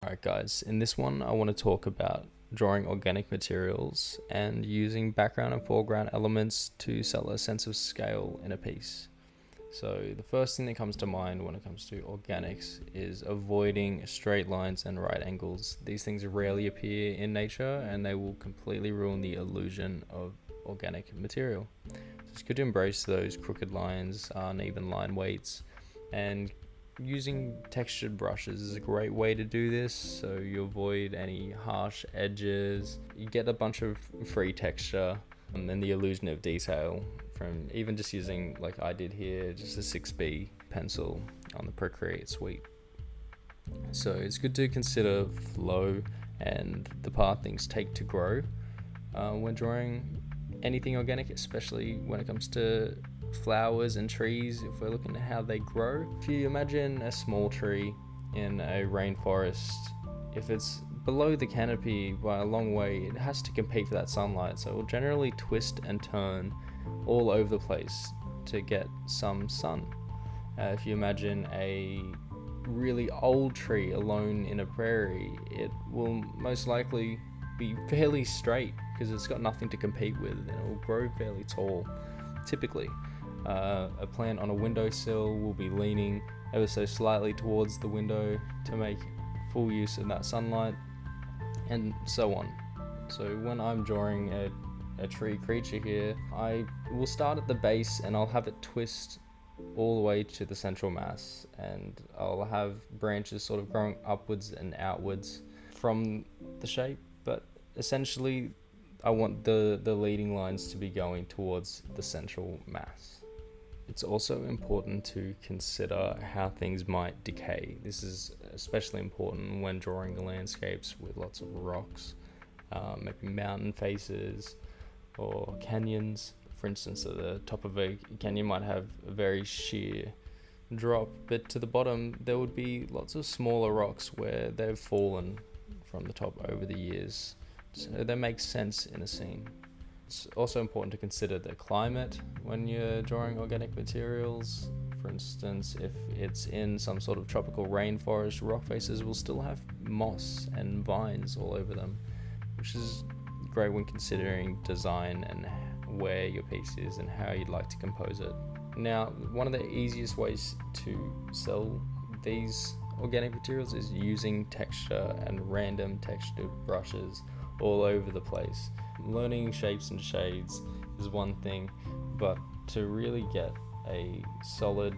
Alright guys, in this one I want to talk about drawing organic materials and using background and foreground elements to sell a sense of scale in a piece. So the first thing that comes to mind when it comes to organics is avoiding straight lines and right angles. These things rarely appear in nature and they will completely ruin the illusion of organic material. So it's good to embrace those crooked lines, uneven line weights, and using textured brushes is a great way to do this, so you avoid any harsh edges. You get a bunch of free texture and the illusion of detail from even just using, like I did here, just a 6B pencil on the Procreate suite. So it's good to consider flow and the path things take to grow when drawing anything organic, especially when it comes to flowers and trees. If we're looking at how they grow, if you imagine a small tree in a rainforest, if it's below the canopy by a long way, it has to compete for that sunlight, so it will generally twist and turn all over the place to get some sun. If you imagine a really old tree alone in a prairie, it will most likely be fairly straight because it's got nothing to compete with, and it will grow fairly tall typically. A plant on a windowsill will be leaning ever so slightly towards the window to make full use of that sunlight, and so on. So when I'm drawing a tree creature here, I will start at the base and I'll have it twist all the way to the central mass, and I'll have branches sort of growing upwards and outwards from the shape, but essentially I want the leading lines to be going towards the central mass. It's also important to consider how things might decay. This is especially important when drawing landscapes with lots of rocks, maybe mountain faces or canyons. For instance, at the top of a canyon might have a very sheer drop, but to the bottom there would be lots of smaller rocks where they've fallen from the top over the years. So that makes sense in a scene. It's also important to consider the climate when you're drawing organic materials. For instance, if it's in some sort of tropical rainforest, rock faces will still have moss and vines all over them, which is great when considering design and where your piece is and how you'd like to compose it. Now, one of the easiest ways to sell these organic materials is using texture and random textured brushes all over the place. Learning shapes and shades is one thing, but to really get a solid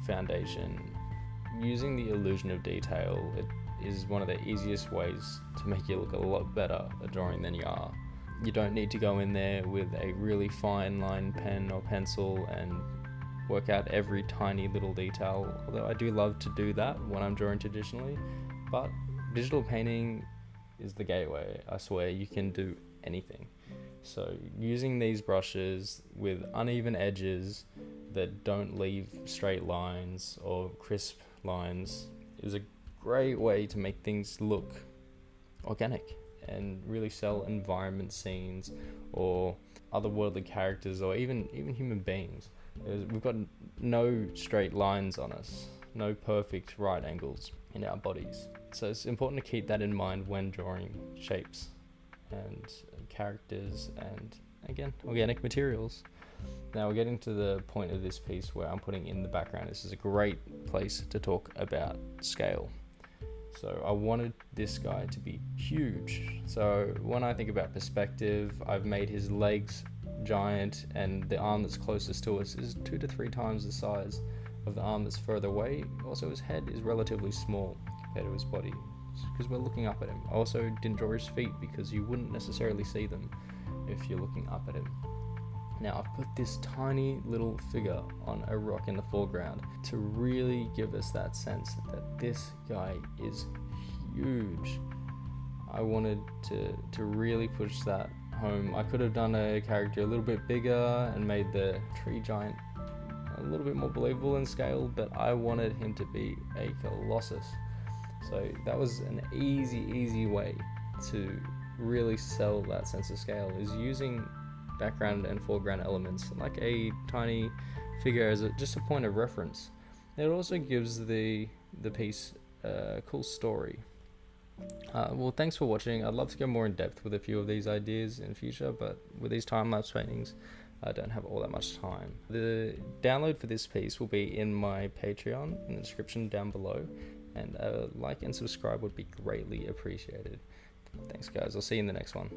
foundation, using the illusion of detail, it is one of the easiest ways to make you look a lot better at drawing than you are. You don't need to go in there with a really fine line pen or pencil and work out every tiny little detail, although I do love to do that when I'm drawing traditionally, but digital painting is the gateway. I swear you can do anything. So using these brushes with uneven edges that don't leave straight lines or crisp lines is a great way to make things look organic and really sell environment scenes or otherworldly characters or even human beings. We've got no straight lines on us, no perfect right angles in our bodies. So it's important to keep that in mind when drawing shapes and characters and, again, organic materials. Now we're getting to the point of this piece where I'm putting in the background. This is a great place to talk about scale. So I wanted this guy to be huge. So when I think about perspective, I've made his legs giant and the arm that's closest to us is 2 to 3 times the size of the arm that's further away. Also, his head is relatively small compared to his body because we're looking up at him. I also didn't draw his feet because you wouldn't necessarily see them if you're looking up at him. Now I've put this tiny little figure on a rock in the foreground to really give us that sense that this guy is huge. I wanted to really push that home. I could have done a character a little bit bigger and made the tree giant a little bit more believable in scale, but I wanted him to be a colossus. So that was an easy way to really sell that sense of scale, is using background and foreground elements like a tiny figure as just a point of reference. It also gives the piece a cool story. Well, thanks for watching. I'd love to go more in depth with a few of these ideas in future, but with these time-lapse paintings, I don't have all that much time. The download for this piece will be in my Patreon in the description down below, and a like and subscribe would be greatly appreciated. Thanks guys, I'll see you in the next one.